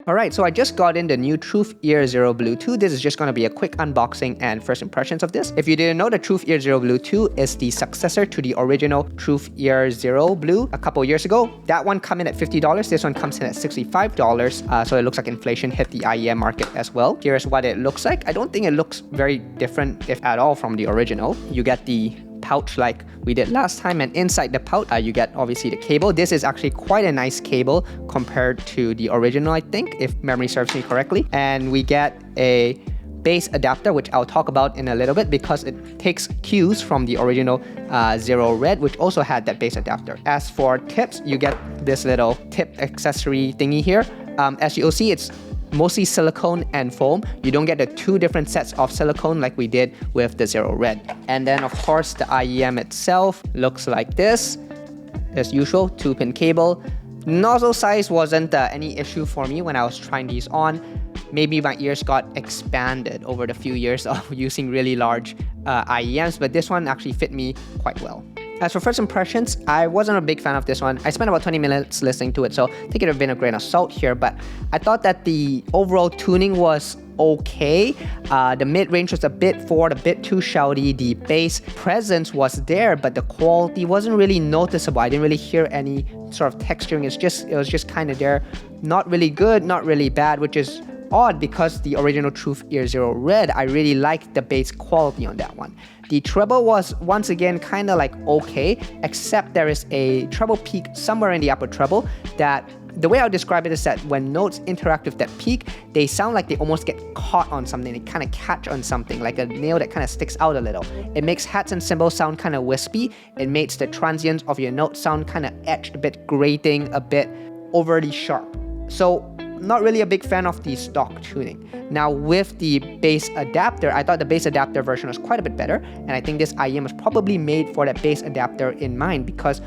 Alright, so I just got in the new TruthEar Zero Blue 2. This is just going to be a quick unboxing and first impressions of this. If you didn't know, the TruthEar Zero Blue 2 is the successor to the original TruthEar Zero Blue a couple years ago. That one came in at $50. This one comes in at $65. So it looks like inflation hit the IEM market as well. Here's what it looks like. I don't think it looks very different, if at all, from the original. You get the pouch like we did last time, and inside the pouch you get obviously the cable. This is actually quite a nice cable compared to the original, I think, if memory serves me correctly. And we get a bass adapter, which I'll talk about in a little bit because it takes cues from the original Zero Red, which also had that bass adapter. As for tips, you get this little tip accessory thingy here. As you'll see, it's mostly silicone and foam. You don't get the two different sets of silicone like we did with the Zero Red. And then of course the IEM itself looks like this. As usual, 2-pin cable. Nozzle size wasn't any issue for me when I was trying these on. Maybe my ears got expanded over the few years of using really large IEMs, but this one actually fit me quite well. As for first impressions, I wasn't a big fan of this one. I spent about 20 minutes listening to it, so take it with a bit of grain of salt here, but I thought that the overall tuning was okay. The mid-range was a bit forward, a bit too shouty. The bass presence was there, but the quality wasn't really noticeable. I didn't really hear any sort of texturing. It was just kind of there. Not really good, not really bad, which is odd because the original TruthEar Zero Red, I really liked the bass quality on that one. The treble was once again kind of like okay, except there is a treble peak somewhere in the upper treble that the way I'll describe it is that when notes interact with that peak, they sound like they almost get caught on something. They kind of catch on something, like a nail that kind of sticks out a little. It makes hats and cymbals sound kind of wispy. It makes the transients of your notes sound kind of etched, a bit grating, a bit overly sharp. So not really a big fan of the stock tuning. Now with the bass adapter, I thought the bass adapter version was quite a bit better, and I think this IEM was probably made for that bass adapter in mind because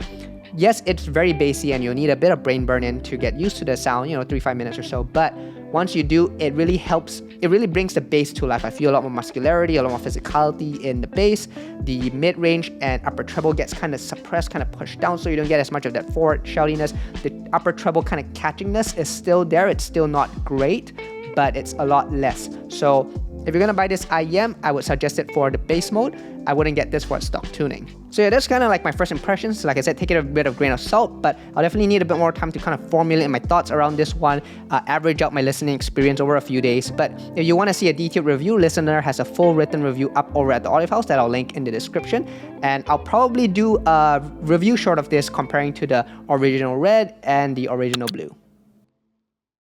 yes, it's very bassy and you'll need a bit of brain burn in to get used to the sound, 3-5 minutes or so, but once you do, it really helps, it really brings the bass to life. I feel a lot more muscularity, a lot more physicality in the bass. The mid-range and upper treble gets kind of suppressed, kind of pushed down, so you don't get as much of that forward shoutiness. The upper treble kind of catchiness is still there. It's still not great, but it's a lot less. So if you're gonna buy this IEM, I would suggest it for the bass mode. I wouldn't get this for stock tuning. So yeah, that's kind of like my first impressions. Like I said, take it with a bit of grain of salt, but I'll definitely need a bit more time to kind of formulate my thoughts around this one, average out my listening experience over a few days. But if you want to see a detailed review, Listener has a full written review up over at the Olive House that I'll link in the description. And I'll probably do a review short of this comparing to the original Red and the original Blue.